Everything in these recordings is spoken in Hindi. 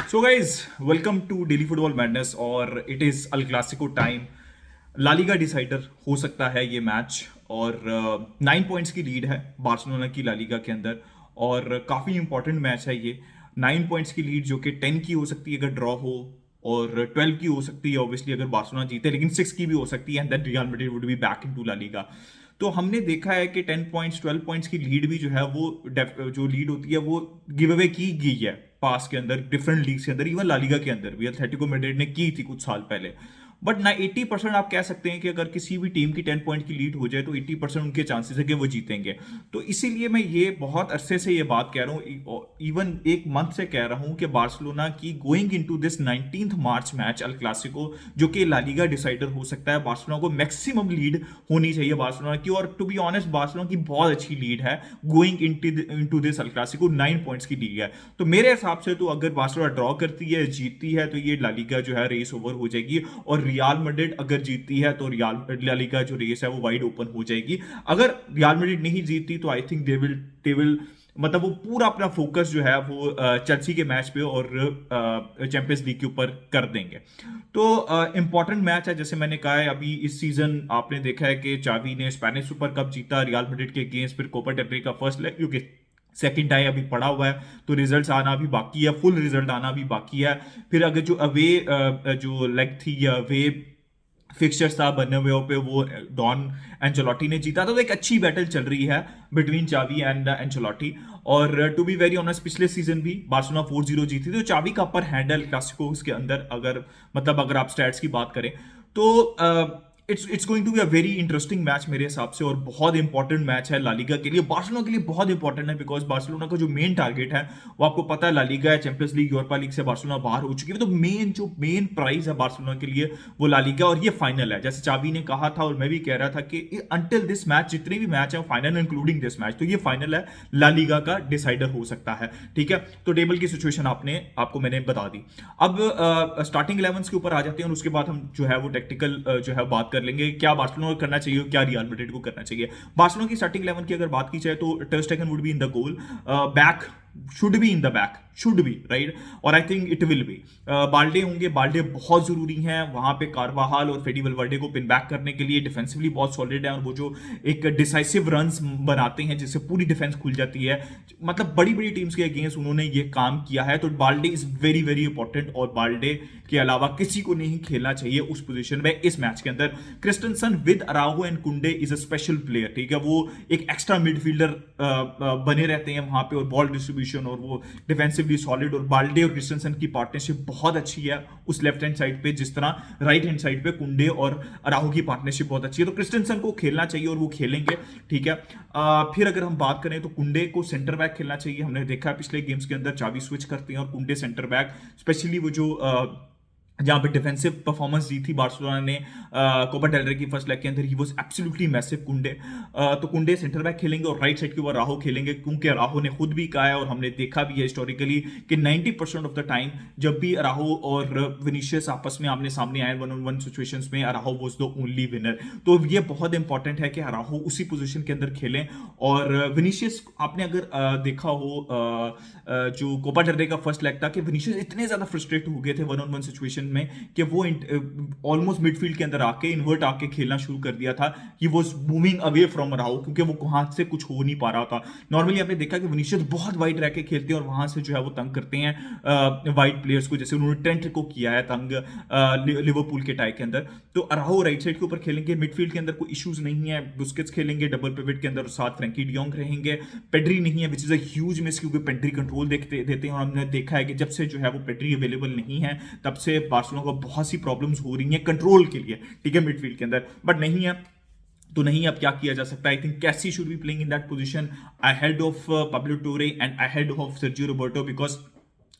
So guys welcome to Daily Football Madness और it is El Clasico time. LaLiga decider हो सकता है ये मैच और 9 पॉइंट्स की लीड है बार्सिलोना की लालीगा के अंदर और काफ़ी इंपॉर्टेंट मैच है ये। 9 पॉइंट्स की लीड जो कि 10 की हो सकती है अगर ड्रॉ हो और 12 की हो सकती है ऑब्वियसली अगर बार्सिलोना जीते, लेकिन 6 की भी हो सकती है and then Real Madrid would be back into La Liga. तो हमने देखा है कि 10 पॉइंट्स 12 पॉइंट्स की लीड भी जो है वो जो लीड होती है वो गिव अवे की गई है पास के अंदर, डिफरेंट लीग्स के अंदर, इवन लालीगा के अंदर भी एथलेटिको मैड्रिड ने की थी कुछ साल पहले। बट ना 80% आप कह सकते हैं कि अगर किसी भी टीम की 10 पॉइंट की लीड हो जाए तो 80% उनके चांसेस है कि वो जीतेंगे। तो इसीलिए मैं ये बहुत अरसे से ये बात कह रहा हूँ, इवन एक मंथ से कह रहा हूँ कि बार्सिलोना की going into this 19 March match El Clasico जो कि लालीगा डिसाइडर हो सकता है, बार्सिलोना को मैक्सिमम लीड होनी चाहिए बार्सिलोना की। और टू बी ऑनेस्ट बार्सिलोना की बहुत अच्छी लीड है going into this Al Clasico, 9 points की लीड है। तो मेरे हिसाब से तो अगर बार्सिलोना ड्रॉ करती है, जीतती है, तो ये लालीगा जो है रेस ओवर हो जाएगी और रियल मैड्रिड अगर जीतती है तो रियल लालीगा जो रेस है वो वाइड ओपन हो जाएगी। अगर रियल मैड्रिड नहीं जीतती तो आई थिंक दे विल मतलब वो पूरा अपना फोकस जो है वो चेल्सी के मैच पे और चैंपियंस लीग के ऊपर कर देंगे। तो इंपॉर्टेंट मैच है, जैसे मैंने कहा है। अभी इस सीजन आपने देखा है कि चावी ने स्पेनिश सुपर कप जीता रियल मैड्रिड के अगेंस्ट, फिर कोपा डेल रे का फर्स्ट लेग क्योंकि सेकंड टाई अभी पड़ा हुआ है, तो रिजल्ट्स आना भी बाकी है, फुल रिजल्ट आना भी बाकी है। फिर अगर जो अवे जो लेग थी या अवे फिक्सचर्स था बर्नाब्यू पे वो डॉन एंचेलोटी ने जीता था। तो एक अच्छी बैटल चल रही है बिटवीन चावी एंड एंचेलोटी। और टू बी वेरी ऑनेस्ट पिछले सीजन भी बार्सिलोना 4-0 जीती थी, तो चावी का अपर हैंडल क्लासिकोस के अंदर अगर मतलब अगर आप स्टैट्स की बात करें तो it's going to be a very interesting match मेरे हिसाब से, और बहुत इंपॉर्टेंट मैच है लालीगा के लिए, बार्सिलोना के लिए बहुत इंपॉर्टेंट है। बिकॉज बार्सिलोना का जो मेन टारगेट है वो आपको पता है, लालीगा है, चैंपियंस लीग, यूरोपा लीग से बार्सिलोना बाहर हो चुकी है। तो मेन प्राइज है बार्सिलोना के लिए वो लालीगा, और ये फाइनल है जैसे चावी ने कहा था और मैं भी कह रहा था कि अंटिल दिस मैच जितने भी मैच है फाइनल इंक्लूडिंग दिस मैच, तो ये फाइनल है लालीगा का डिसाइडर हो सकता है। ठीक है, तो टेबल की सिचुएशन आपको मैंने बता दी। अब स्टार्टिंग 11 के ऊपर आ जाते हैं और उसके बाद हम जो है वो टेक्निकल जो है बात कर लेंगे क्या बार्सिलोना को करना चाहिए, क्या रियल मैड्रिड को करना चाहिए। बार्सिलोना की स्टार्टिंग 11 की अगर बात की जाए तो ter Stegen would be in the goal, back should be in the back, should be right, और I think it will be. Balde होंगे, बाल्डे बहुत जरूरी हैं वहां पे कारवाहाल और फेडी वलवर्डे को पिन बैक करने के लिए। डिफेंसिवली बहुत सॉलिड है और वो जो एक डिसाइसिव रन्स बनाते हैं जिससे पूरी डिफेंस खुल जाती है, मतलब बड़ी बड़ी टीम्स के अगेंस्ट उन्होंने ये काम किया है। तो Balde is very very important और बाल्डे के अलावा किसी को नहीं खेलना चाहिए उस पोजीशन में इस मैच के अंदर। क्रिस्टनसन विद अराहो एंड कुंडे इज अ स्पेशल प्लेयर, ठीक है, वो एक एक्स्ट्रा मिडफील्डर बने रहते हैं वहां पे और बॉल डिस्ट्रीब्यूशन और वो डिफेंसिवली सॉलिड, और बाल्डे और क्रिस्टनसन की पार्टनरशिप बहुत अच्छी है उस लेफ्ट हैंड साइड पे, जिस तरह राइट हैंड साइड पे कुंडे और अराहो की पार्टनरशिप बहुत अच्छी है। तो क्रिस्टनसन को खेलना चाहिए और वो खेलेंगे। ठीक है, फिर अगर हम बात करें तो कुंडे को सेंटर बैक खेलना चाहिए। हमने देखा है पिछले गेम्स के अंदर चावी स्विच करते हैं और कुंडे सेंटर बैक, स्पेशली वो जो जहां पे डिफेंसिव परफॉर्मेंस दी थी बार्सिलोना ने कोपा डेल रे की फर्स्ट लेग के अंदर, ही वाज एब्सोल्युटली मैसिव कुंडे। तो कुंडे सेंटर बैक खेलेंगे और राइट साइड के ऊपर राहो खेलेंगे, क्योंकि राहो ने खुद भी कहा है और हमने देखा भी है हिस्टोरिकली कि 90% ऑफ द टाइम जब भी राहो और विनीशियस आपस में आमने सामने आए 1-on-1 सिचुएशंस में, राहो वाज द ओनली विनर। तो ये बहुत इंपॉर्टेंट है कि राहो उसी पोजीशन के अंदर खेलें। और विनीशियस आपने अगर देखा हो जो कोपा डेल रे का फर्स्ट लेग था कि विनीशियस इतने ज्यादा फ्रस्ट्रेट हो गए थे 1-on-1 सिचुएशन में कि वो ऑलमोस्ट मिडफील्ड के अंदर आके इन्वर्ट आके खेलना शुरू कर दिया था कि वो मूविंग अवे फ्रॉम राहो, क्योंकि वो वहां से कुछ हो नहीं पा रहा था। नॉर्मली आपने देखा कि विनीशियस बहुत वाइड रह के खेलते हैं और वहां से जो है वो तंग करते हैं वाइड प्लेयर्स को, जैसे उन्होंने ट्रेंट को किया है तंग लिवरपूल के टाई के अंदर। तो अराहो राइट साइड के ऊपर खेलेंगे, मिडफील्ड के अंदर कोई इश्यूज नहीं है, बुस्केट्स खेलेंगे डबल पिवट के अंदर, साथ फ्रैंकी डियोंग रहेंगे। पेड्री नहीं है which is a huge miss, क्योंकि पेड्री कंट्रोल देते हैं और हमने देखा है कि जब से जो है वो पेड्री अवेलेबल नहीं है तब से बार्सिलोना को बहुत सी प्रॉब्लम्स हो रही हैं कंट्रोल के लिए, ठीक है, मिडफील्ड के अंदर। बट नहीं है तो नहीं, अब क्या किया जा सकता है। I think Kessie should be playing in that position ahead of Pablo Torre and ahead of Sergio Roberto, because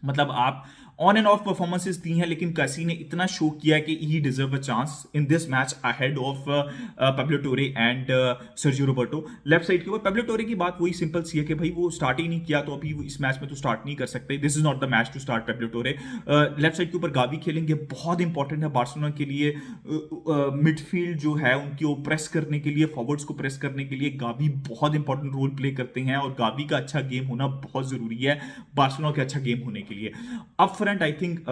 मतलब आप ऑन एंड ऑफ परफॉर्मेंसेस दी हैं लेकिन कैसी ने इतना शो किया है कि he deserve a chance in this match ahead of Pablo Torre and Sergio Roberto. Left side के ऊपर पाब्लो टोरे की बात वही सिंपल सी है कि भाई वो स्टार्ट ही नहीं किया तो अभी इस मैच में तो स्टार्ट नहीं कर सकते। This is not the match to start Pablo Torre. Left side के ऊपर गावी खेलेंगे, बहुत इंपॉर्टेंट है बार्सिलोना के लिए। मिडफील्ड जो है उनकी प्रेस करने के लिए, फॉरवर्ड्स को प्रेस करने के लिए गावी बहुत इंपॉर्टेंट रोल प्ले करते हैं और गावी का अच्छा गेम होना बहुत जरूरी है बार्सिलोना का अच्छा गेम होने के लिए। अब फ्रंट आई थिंक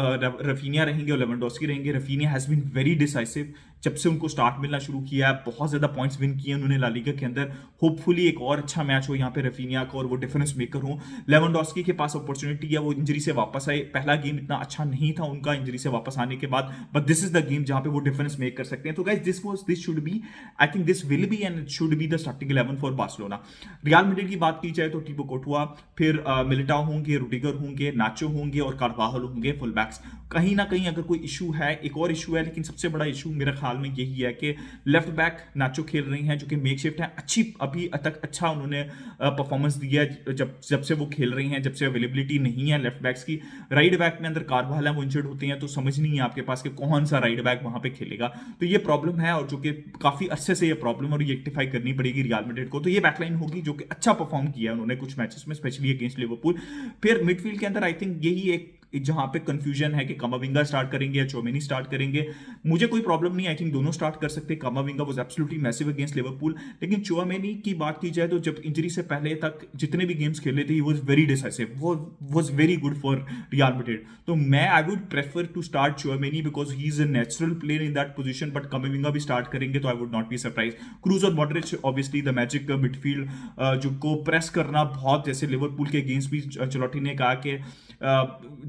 रफीनिया रहेंगे और लेवेंडोस्की रहेंगे। Raphinha has been very decisive जब से उनको स्टार्ट मिलना शुरू किया है, बहुत ज्यादा पॉइंट्स विन किए उन्होंने ला लीगा के अंदर। होपफुली एक और अच्छा मैच हो यहाँ पे रफीनिया का और वो डिफरेंस मेकर हो। लेवेंडोस्की के पास अपॉर्चुनिटी है, वो इंजरी से वापस आए, पहला गेम इतना अच्छा नहीं था उनका इंजरी से वापस आने के बाद, but this is the game जहां पे वो डिफरेंस मेक कर सकते हैं। तो guys this should be, I think this will be and it should be the starting 11 for Barcelona. Real Madrid की बात की जाए तो टिबो कोर्टुआ, फिर मिलिटाओ होंगे, रुडिगर होंगे, नाचो होंगे और कार्वाहल होंगे फुल बैक्स। कहीं ना कहीं अगर कोई इशू है, एक और इशू है, लेकिन सबसे बड़ा इशू मेरे ख्याल में यही है कि लेफ्ट बैक नाचो खेल रही हैं जो कि मेकशिफ्ट है। अच्छी अभी तक अच्छा उन्होंने परफॉर्मेंस दिया है जब से वो खेल रही हैं, जब से अवेलेबिलिटी नहीं है लेफ्ट बैक्स की। राइट बैक में अंदर कार्वाहल है, वो इंजर्ड होते हैं, तो समझ नहीं है आपके पास कि कौन सा राइट बैक वहां पे खेलेगा। तो ये प्रॉब्लम है और जो कि काफी अरसे से ये प्रॉब्लम और रेक्टिफाई करनी पड़ेगी रियल मैड्रिड को। तो ये बैकलाइन होगी जो कि अच्छा परफॉर्म किया उन्होंने कुछ मैचेस में, स्पेशली अगेंस्ट लिवरपूल। फिर मिडफील्ड के अंदर आई थिंक यही एक जहां पे कंफ्यूजन है कि कामाविंगा स्टार्ट करेंगे या चोमेनी स्टार्ट करेंगे। मुझे कोई प्रॉब्लम नहीं, आई थिंक दोनों स्टार्ट कर सकते हैं। कामाविंगा was absolutely massive against Liverpool, लेकिन चोमेनी की बात की जाए तो जब इंजरी से पहले तक जितने भी गेम्स खेले थे ही वाज वेरी डिसाइसिव, वो was very good for Real Madrid. तो मैं I would prefer to start Tchouameni because he is a natural player in that position, but Camavinga भी स्टार्ट करेंगे तो I would not be surprise. Kroos और Modric obviously the magic midfield जो को प्रेस करना बहुत, जैसे लिवरपूल के अगेंस्ट भी अंचेलोटी ने कहा कि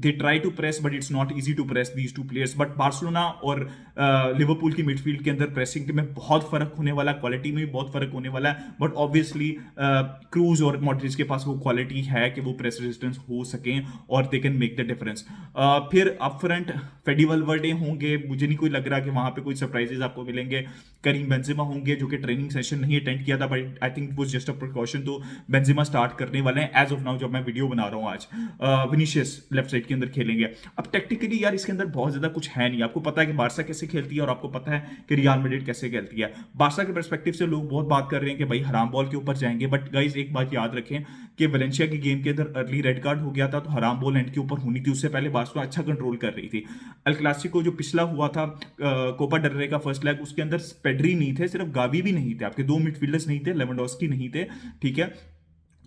they try to press but it's not easy to press these two players, but Barcelona और लिवरपूल की मिडफील्ड के अंदर प्रेसिंग में बहुत फर्क होने वाला, क्वालिटी में भी बहुत फर्क होने वाला है। बट ऑब्वियसली क्रूज और मॉडरिच के पास वो क्वालिटी है कि वो प्रेस रेजिस्टेंस हो सकें और they can make the difference. फिर अप फ्रंट फेडी वल्वर्डे होंगे, मुझे नहीं कोई लग रहा कि वहां पे कोई सरप्राइजेस आपको मिलेंगे। करीम बेंजेमा होंगे जो कि ट्रेनिंग सेशन नहीं अटेंड किया था, but I think it was just a precaution, तो बेंजेमा स्टार्ट करने वाले हैं एज ऑफ नाउ जब मैं वीडियो बना रहा हूं आज। विनीशियस लेफ्ट साइड के अंदर खेलेंगे। अब टेक्टिकली यार इसके अंदर बहुत ज्यादा कुछ है नहीं, आपको पता है कि बार्सा कैसे खेलती है और आपको पता है कि रियल मैड्रिड कैसे खेलती है। बार्सा के पर्सपेक्टिव से लोग बहुत बात कर रहे हैं कि भाई हराम बॉल के ऊपर जाएंगे, बट गाइस एक बात याद रखें कि वैलेंसिया की गेम के अंदर अर्ली रेड कार्ड हो गया था, तो हराम बॉल एंड के ऊपर होनी थी, उससे पहले बार्सा अच्छा कंट्रोल कर रही थी। अल क्लासिको जो पिछला हुआ था कोपा डेल रे का फर्स्ट लेग, उसके अंदर पेड्री नहीं थे, सिर्फ गावी भी नहीं थे, आपके दो मिडफील्डर्स नहीं थे, लेवेंडोस्की नहीं थे, ठीक है,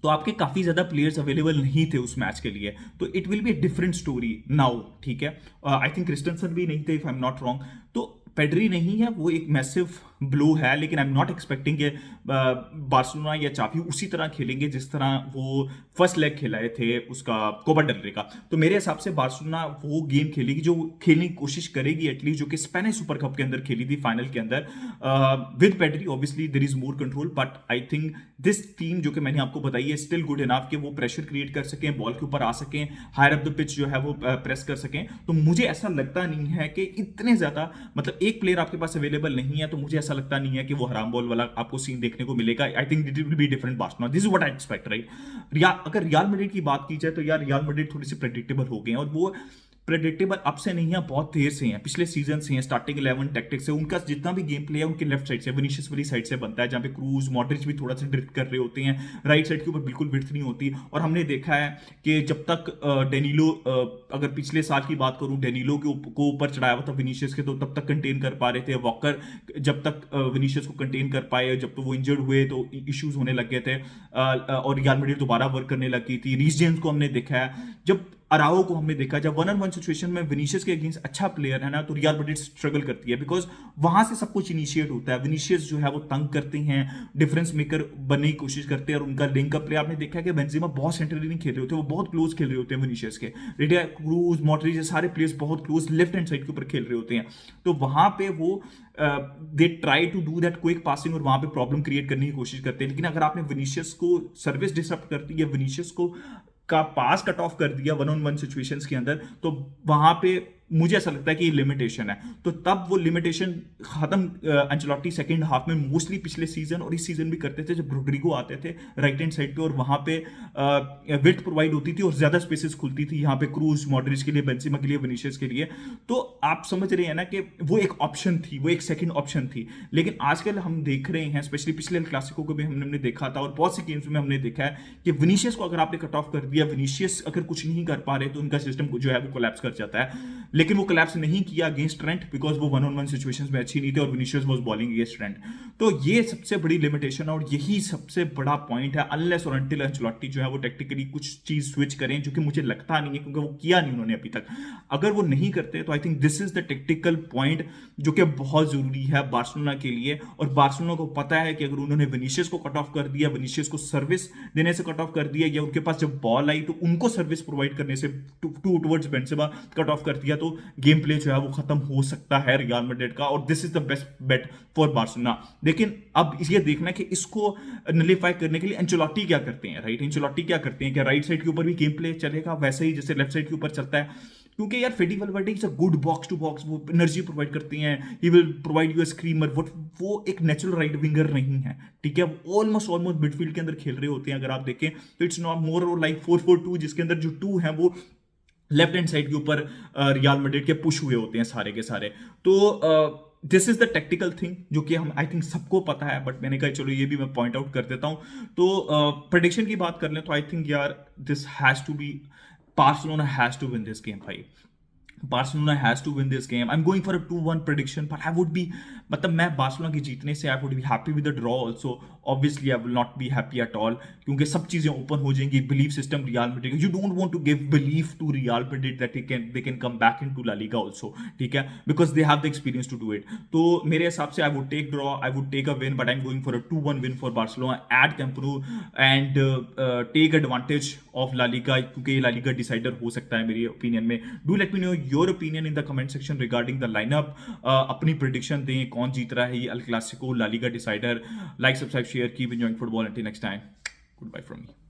तो आपके काफी ज्यादा प्लेयर्स अवेलेबल नहीं थे उस मैच के लिए। तो it will be a different story now, ठीक है। आई थिंक क्रिस्टनसन भी नहीं थे if I am not wrong, तो पेड्री नहीं है, वो एक मैसिव ब्लो है, लेकिन आई एम नॉट एक्सपेक्टिंग कि बार्सिलोना या चावी उसी तरह खेलेंगे जिस तरह वो फर्स्ट लेग खिलाए थे उसका कोपा डेल रे का। तो मेरे हिसाब से बार्सिलोना वो गेम खेलेगी जो खेलने की कोशिश करेगी एटलीस्ट, जो कि स्पेनिश सुपर कप के अंदर खेली थी फाइनल के अंदर with Pedri. Obviously there is more control, but I think this team जो कि मैंने आपको बताई है स्टिल गुड इनफ कि वो प्रेशर क्रिएट कर सकें, बॉल के ऊपर आ सकें, हायर अप द पिच जो है वो प्रेस कर सकें। तो मुझे ऐसा लगता नहीं है कि इतने ज्यादा, मतलब एक प्लेयर आपके पास अवेलेबल नहीं है तो मुझे ऐसा लगता नहीं है कि वो हराम बॉल वाला आपको सीन देखने को मिलेगा। आई think it will be different Barcelona, this is what I expect, right. अगर रियल मैड्रिड की बात की जाए तो यार रियल मैड्रिड थोड़ी सी प्रेडिक्टेबल हो गए हैं, और वो प्रेडिक्टेबल अब से नहीं है, बहुत देर से हैं, पिछले सीजन से हैं। स्टार्टिंग 11 टैक्टिक्स से उनका जितना भी गेम प्ले है उनके लेफ्ट साइड से, विनीशियस वाली साइड से बनता है, जहां पे क्रूज मॉडरिच भी थोड़ा सा ड्रिफ्ट कर रहे होते हैं, राइट साइड के ऊपर बिल्कुल विड्थ नहीं होती। और हमने देखा है कि जब तक डेनिलो, अगर पिछले साल की बात करूं, डेनिलो को ऊपर चढ़ाया हुआ था विनीशियस के, तो तब तक कंटेन कर पा रहे थे। वॉकर जब तक विनीशियस को कंटेन कर पाए, जब तो वो इंजर्ड हुए तो इश्यूज होने लग गए थे, और रियल मैड्रिड दोबारा वर्क करने लगी थी। रीस जेम्स को हमने देखा है, जब अराओ को हमने देखा, जब 1-on-1 सिचुएशन में विनीशियस के अगेंस्ट अच्छा प्लेयर है ना, तो रियल मैड्रिड स्ट्रगल करती है, बिकॉज वहां से सब कुछ इनिशिएट होता है। विनीशियस जो है वो तंग करते हैं, डिफरेंस मेकर बनने की कोशिश करते हैं, और उनका लिंकअप प्ले आपने देखा है कि बेंजेमा बहुत सेंट्रली नहीं खेल रहे होते, वो बहुत क्लोज खेल रहे होते हैं विनीशियस के। क्रूज मॉडरिच सारे प्लेयर्स बहुत क्लोज लेफ्ट हैंड साइड के ऊपर खेल रहे होते हैं, तो वहां पे वो they try to do that quick passing और वहां पे प्रॉब्लम क्रिएट करने की कोशिश करते हैं। लेकिन अगर आपने विनीशियस को सर्विस डिसरप्ट करती है, विनीशियस को का पास कट ऑफ कर दिया 1-on-1 सिचुएशंस के अंदर, तो वहां पे मुझे ऐसा लगता है कि ये लिमिटेशन है। तो तब वो लिमिटेशन खत्म अंचेलोटी सेकंड हाफ में मोस्टली पिछले सीजन और इस सीजन भी करते थे, जब रोड्रिगो आते थे राइट हैंड साइड पे और वहां पे विड्थ प्रोवाइड होती थी और ज्यादा स्पेसेस खुलती थी, यहाँ पे क्रूज मॉडरिच के लिए, बेंजेमा के लिए, विनीशियस के लिए। तो आप समझ रहे हैं ना कि वो एक ऑप्शन थी, वो एक सेकंड ऑप्शन थी। लेकिन आजकल हम देख रहे हैं, स्पेशली पिछले क्लासिको को भी हमने देखा था और बहुत सी गेम्स में हमने देखा है कि विनीशियस को अगर आपने कट ऑफ कर दिया, विनीशियस अगर कुछ नहीं कर पा रहे तो उनका सिस्टम जो है वो कोलैप्स कर जाता है। लेकिन वो कोलैप्स नहीं किया अगेंस्ट ट्रेंट बिकॉज वो 1-on-1 सिचुएशंस में अच्छी नहीं थी और Vinicius was bowling against Trent. तो ये सबसे बड़ी लिमिटेशन है और यही सबसे बड़ा पॉइंट है, अनलेस और अनटिल अंचेलोटी जो है वो टेक्निकली कुछ चीज स्विच करें, जो कि मुझे लगता नहीं है क्योंकि वो किया नहीं उन्होंने अभी तक। अगर वो नहीं करते तो I think this is the tactical point जो कि बहुत जरूरी है बार्सिलोना के लिए। और बार्सिलोना को पता है कि अगर उन्होंने विनीशियस को कट ऑफ कर दिया, विनीशियस को सर्विस देने से कट ऑफ कर दिया, या उनके पास जब बॉल आई तो उनको सर्विस प्रोवाइड करने से टूवर्ड्स बेंजेमा कट ऑफ कर दिया, तो गेम प्ले जो है वो खत्म हो सकता है रियल मैड्रिड का। और this is the best bet for Barcelona. लेकिन अब ये देखना है कि इसको नलीफाई करने के लिए एंचेलोटी क्या करते हैं, राइट? एंचेलोटी क्या करते हैं कि राइट साइड के ऊपर भी गेम प्ले चलेगा वैसे ही जैसे लेफ्ट साइड के ऊपर चलता है, क्योंकि यार Fede Valverde is a good box to box, वो एनर्जी प्रोवाइड करते हैं, he will provide you a screamer, but वो एक नेचुरल राइट विंगर नहीं है, ठीक है? वो ऑलमोस्ट मिडफील्ड के अंदर खेल रहे होते हैं अगर आप देखें तो। इट्स नॉट मोर और लाइक 4-4-2 जिसके अंदर जो 2 है वो लेफ्ट हैंड साइड के ऊपर रियल मैड्रिड के पुश हुए होते हैं सारे के सारे। तो this is the tactical thing जो कि हम आई थिंक सबको पता है, बट मैंने कहा चलो ये भी मैं पॉइंट आउट कर देता हूं। तो प्रेडिक्शन की बात कर लें तो आई थिंक यार this has to be, Barcelona has to win this game, भाई। Barcelona has to win this game. I'm going for a 2-1 prediction, but I would be, मतलब मैं बार्सिलोना की जीतने से I would be happy with the draw also. Obviously, I will not be happy at all क्योंकि सब चीजें ओपन हो जाएंगी। Belief system real Madrid, you don't want to give belief to Real Madrid that they can come back into La Liga also, ठीक है? Because they have the experience to do it. तो मेरे हिसाब से I would take draw, I would take a win, but I'm going for a 2-1 win for Barcelona at Camp Nou and take advantage of La Liga क्योंकि ये La Liga decider हो सकता है मेरी ओपिनियन में। Do let me know your opinion in the comment section regarding the lineup. अपनी prediction दें कौन जीत रहा है ये El Clasico LaLiga decider. Like subscribe share, keep enjoying football. Until next time, goodbye from me.